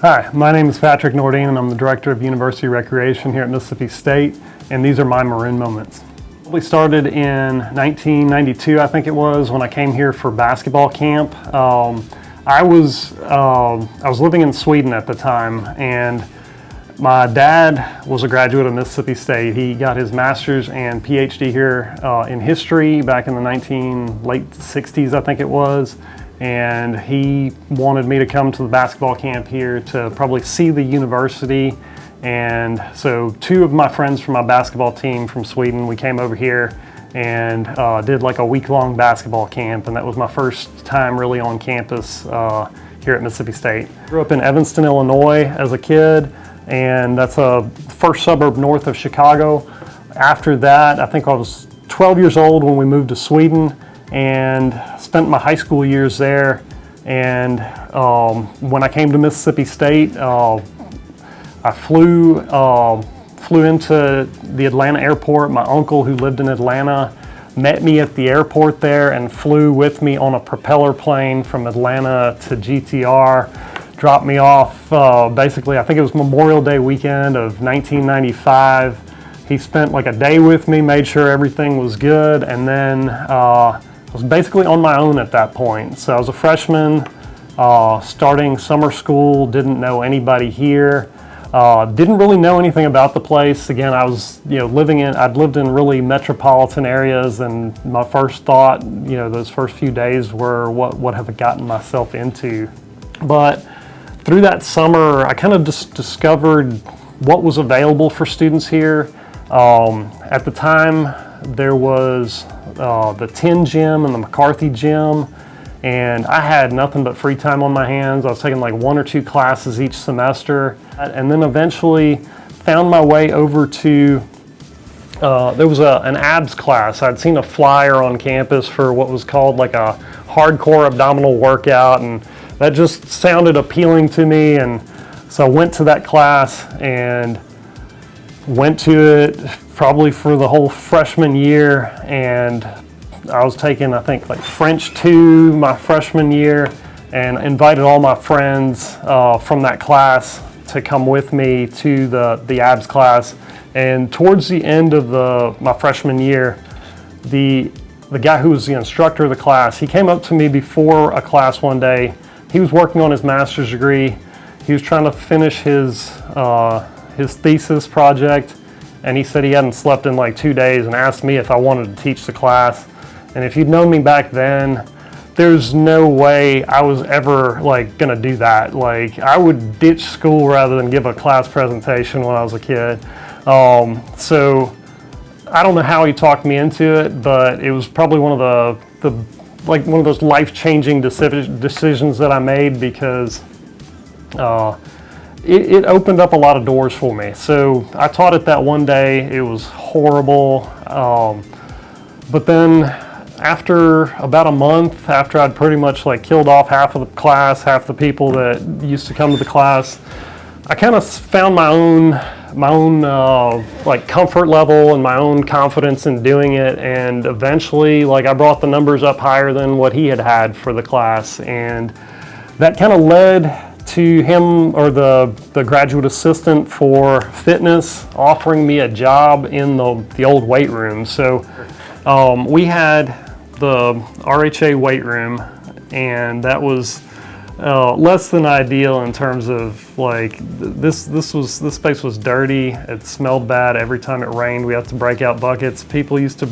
Hi, my name is Patrik Nordin and I'm the Director of University Recreation here at Mississippi State, and these are my Maroon Moments. We started in 1992, I think it was, when I came here for basketball camp. I was living in Sweden at the time, and my dad was a graduate of Mississippi State. He got his master's and PhD here in history back in the late 60s, I think it was. And he wanted me to come to the basketball camp here to probably see the university. And so two of my friends from my basketball team from Sweden, we came over here and did like a week-long basketball camp, and that was my first time really on campus here at Mississippi State. Grew up in Evanston, Illinois as a kid, and that's a first suburb north of Chicago. After that, I think I was 12 years old when we moved to Sweden, and spent my high school years there. And when I came to Mississippi State, I flew into the Atlanta airport. My uncle, who lived in Atlanta, met me at the airport there and flew with me on a propeller plane from Atlanta to GTR, dropped me off basically, I think it was Memorial Day weekend of 1995. He spent like a day with me, made sure everything was good, and then I was basically on my own at that point. So I was a freshman, starting summer school, didn't know anybody here, didn't really know anything about the place. Again, I was, I'd lived in really metropolitan areas, and my first thought, those first few days were, what have I gotten myself into? But through that summer, I kind of just discovered what was available for students here. At the time, there was the Tin Gym and the McCarthy Gym, and I had nothing but free time on my hands. I was taking like 1 or 2 classes each semester, and then eventually found my way over to, there was an abs class. I'd seen a flyer on campus for what was called like a hardcore abdominal workout, and that just sounded appealing to me, and so I went to that class and went to it probably for the whole freshman year, and I was taking, I think, like French 2 my freshman year, and invited all my friends from that class to come with me to the abs class. And towards the end of my freshman year, the guy who was the instructor of the class, he came up to me before a class one day. He was working on his master's degree. He was trying to finish his thesis project, and he said he hadn't slept in like 2 days, and asked me if I wanted to teach the class. And if you'd known me back then, there's no way I was ever like gonna do that. Like, I would ditch school rather than give a class presentation when I was a kid. So I don't know how he talked me into it, but it was probably one of those life-changing decisions that I made, because it opened up a lot of doors for me. So I taught it that one day. It was horrible. But then after about a month, after I'd pretty much like killed off half of the class, half the people that used to come to the class, I kind of found my own like comfort level and my own confidence in doing it. And eventually, like, I brought the numbers up higher than what he had for the class. And that kind of led to him, or the graduate assistant for fitness, offering me a job in the old weight room. So we had the RHA weight room, and that was less than ideal in terms of like this space was dirty. It smelled bad every time it rained. We had to break out buckets. People used to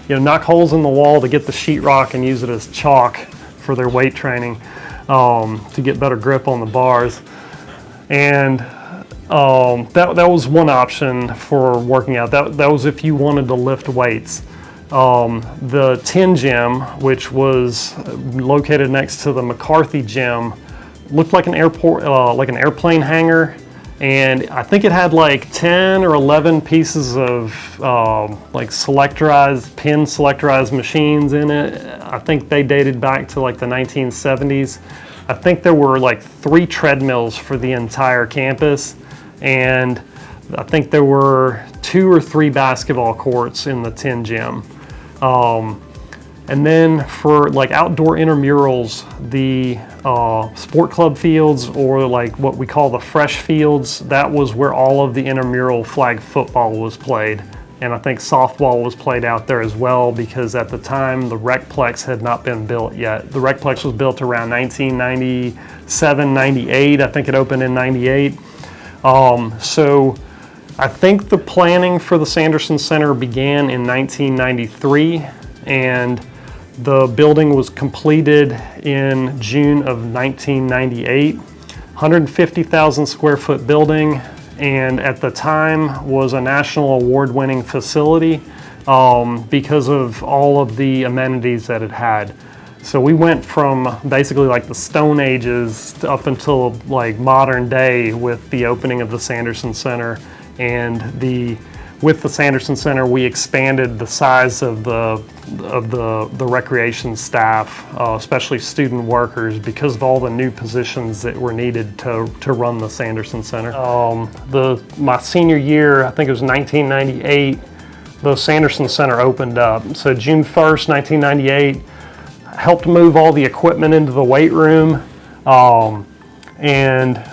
knock holes in the wall to get the sheetrock and use it as chalk for their weight training. To get better grip on the bars. And that was one option for working out. That was if you wanted to lift weights. The Tin Gym, which was located next to the McCarthy Gym, looked like an airplane hangar, and I think it had like 10 or 11 pieces of like pin selectorized machines in it. I think they dated back to like the 1970s. I think there were like 3 treadmills for the entire campus, and I think there were 2 or 3 basketball courts in the Tin Gym. And then for like outdoor intramurals, the sport club fields, or like what we call the fresh fields, that was where all of the intramural flag football was played. And I think softball was played out there as well, because at the time the Recplex had not been built yet. The Recplex was built around 1997, 98. I think it opened in 98. So I think the planning for the Sanderson Center began in 1993, and the building was completed in June of 1998. 150,000 square foot building, and at the time was a national award-winning facility because of all of the amenities that it had. So we went from basically like the Stone Ages up until like modern day with the opening of the Sanderson Center. And with the Sanderson Center, we expanded the size of the recreation staff, especially student workers, because of all the new positions that were needed to run the Sanderson Center. My senior year, I think it was 1998, the Sanderson Center opened up. So June 1st, 1998, helped move all the equipment into the weight room, and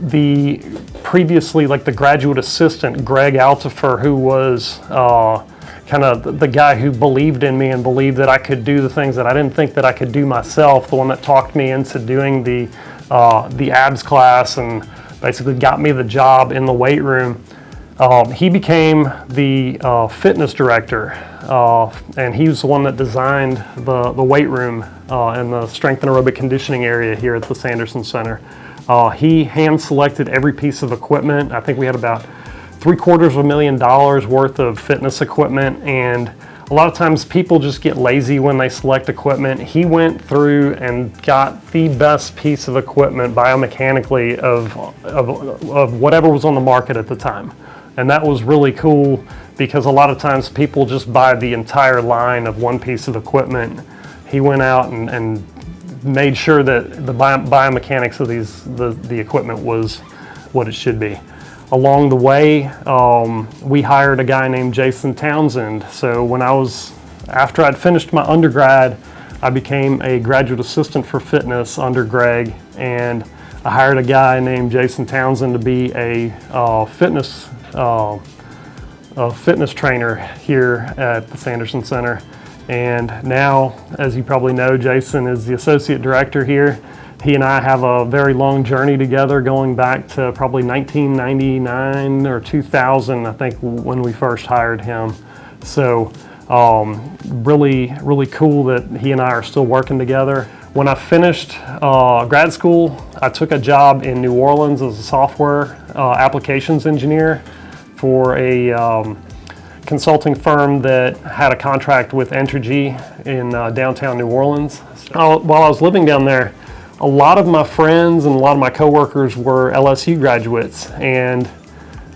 the previously, like the graduate assistant, Greg Altifer, who was kind of the guy who believed in me and believed that I could do the things that I didn't think that I could do myself, the one that talked me into doing the abs class and basically got me the job in the weight room. He became the fitness director, and he was the one that designed the weight room and the strength and aerobic conditioning area here at the Sanderson Center. He hand-selected every piece of equipment. I think we had about $750,000 worth of fitness equipment, and a lot of times people just get lazy when they select equipment. He went through and got the best piece of equipment biomechanically of whatever was on the market at the time. And that was really cool, because a lot of times people just buy the entire line of one piece of equipment. He went out and made sure that the biomechanics of the equipment was what it should be. Along the way, we hired a guy named Jason Townsend. So after I'd finished my undergrad, I became a graduate assistant for fitness under Greg, and I hired a guy named Jason Townsend to be a fitness trainer here at the Sanderson Center. And now, as you probably know, Jason is the associate director here. He and I have a very long journey together, going back to probably 1999 or 2000, I think, when we first hired him. So really, really cool that he and I are still working together. When I finished grad school, I took a job in New Orleans as a software applications engineer for a consulting firm that had a contract with Entergy in downtown New Orleans. While I was living down there, a lot of my friends and a lot of my coworkers were LSU graduates, and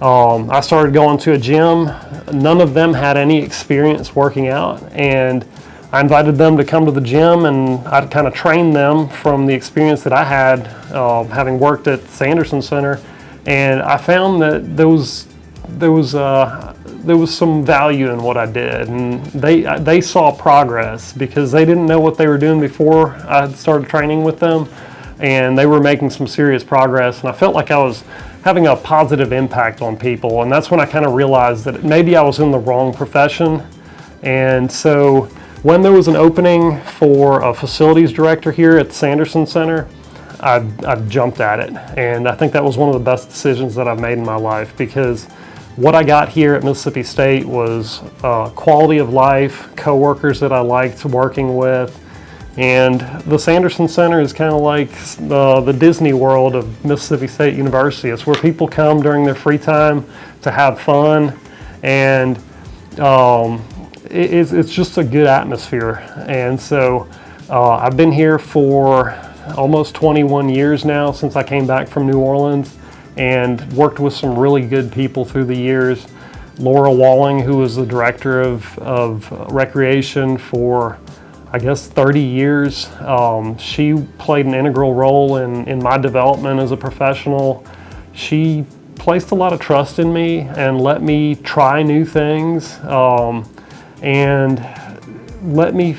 I started going to a gym. None of them had any experience working out, and I invited them to come to the gym, and I kind of trained them from the experience that I had having worked at Sanderson Center. And I found that there was some value in what I did, and they saw progress, because they didn't know what they were doing before I started training with them, and they were making some serious progress, and I felt like I was having a positive impact on people. And that's when I kind of realized that maybe I was in the wrong profession. And so when there was an opening for a facilities director here at the Sanderson Center, I jumped at it, and I think that was one of the best decisions that I've made in my life, because what I got here at Mississippi State was quality of life, coworkers that I liked working with, and the Sanderson Center is kind of like the Disney World of Mississippi State University. It's where people come during their free time to have fun, and it's just a good atmosphere. And so I've been here for almost 21 years now, since I came back from New Orleans, and worked with some really good people through the years. Laura Walling, who was the director of recreation for, I guess, 30 years. She played an integral role in my development as a professional. She placed a lot of trust in me and let me try new things, and let me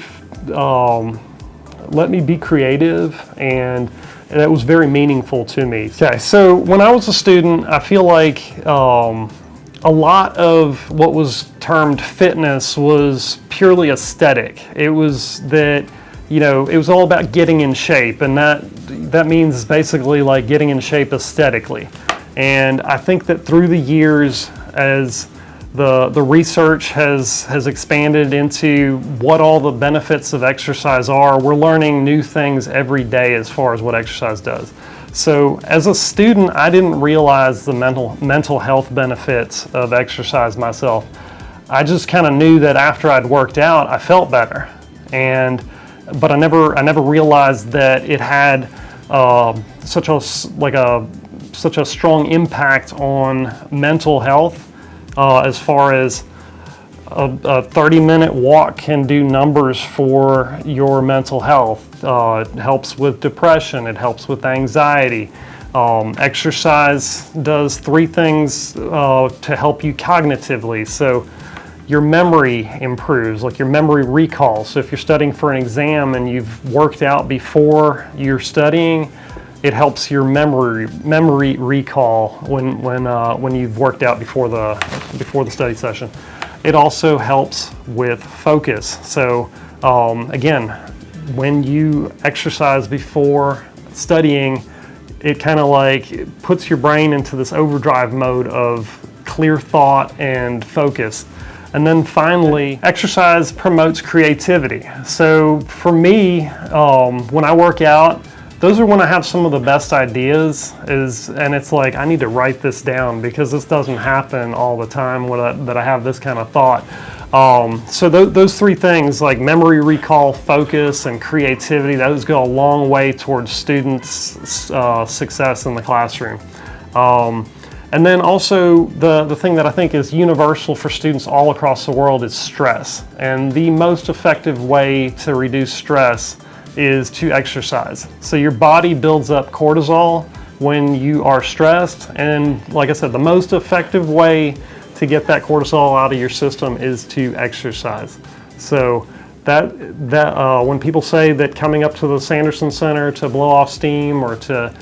let me be creative, and that was very meaningful to me. Okay, so when I was a student, I feel like a lot of what was termed fitness was purely aesthetic. It was that, you know, it was all about getting in shape, and that means basically like getting in shape aesthetically. And I think that through the years, as the research has expanded into what all the benefits of exercise are, we're learning new things every day as far as what exercise does. So as a student, I didn't realize the mental health benefits of exercise myself. I just kind of knew that after I'd worked out, I felt better. But I never realized that it had such a strong impact on mental health. As far as a 30-minute walk can do numbers for your mental health. It helps with depression, it helps with anxiety. Exercise does 3 things to help you cognitively. So your memory improves, like your memory recall. So if you're studying for an exam and you've worked out before you're studying, it helps your memory recall when you've worked out before the study session. It also helps with focus. So again, when you exercise before studying, it kind of like puts your brain into this overdrive mode of clear thought and focus. And then finally, exercise promotes creativity. So for me, when I work out, those are when I have some of the best ideas, and it's like, I need to write this down because this doesn't happen all the time that I have this kind of thought. So those 3 things, like memory recall, focus, and creativity, those go a long way towards students' success in the classroom. And then also the thing that I think is universal for students all across the world is stress. And the most effective way to reduce stress is to exercise. So your body builds up cortisol when you are stressed, and like I said, the most effective way to get that cortisol out of your system is to exercise. So that when people say that coming up to the Sanderson Center to blow off steam or to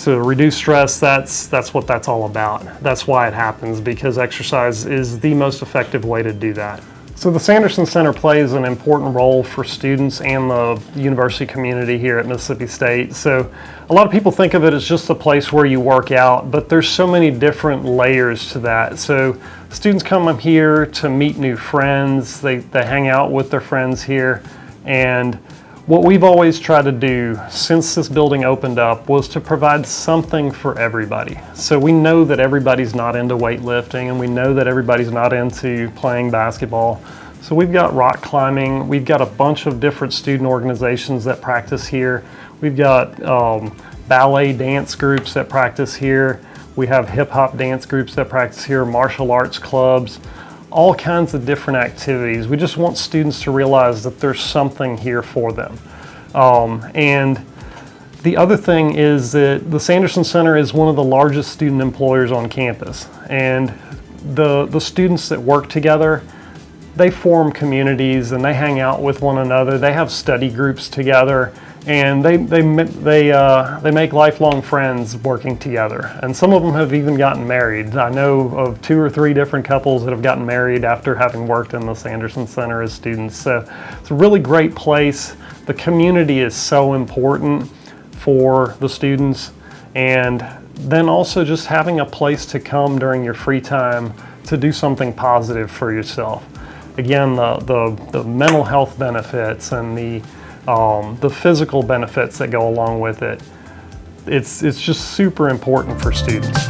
reduce stress, that's what that's all about. That's why it happens, because exercise is the most effective way to do that. So the Sanderson Center plays an important role for students and the university community here at Mississippi State. So a lot of people think of it as just a place where you work out, but there's so many different layers to that. So students come up here to meet new friends, they hang out with their friends here, and what we've always tried to do since this building opened up was to provide something for everybody. So we know that everybody's not into weightlifting, and we know that everybody's not into playing basketball. So we've got rock climbing, we've got a bunch of different student organizations that practice here. We've got ballet dance groups that practice here. We have hip hop dance groups that practice here, martial arts clubs, all kinds of different activities. We just want students to realize that there's something here for them. And the other thing is that the Sanderson Center is one of the largest student employers on campus. And the students that work together, they form communities and they hang out with one another. They have study groups together, and they make lifelong friends working together. And some of them have even gotten married. I know of 2 or 3 different couples that have gotten married after having worked in the Sanderson Center as students. So it's a really great place. The community is so important for the students, and then also just having a place to come during your free time to do something positive for yourself. Again, the mental health benefits and the physical benefits that go along with it. It's just super important for students.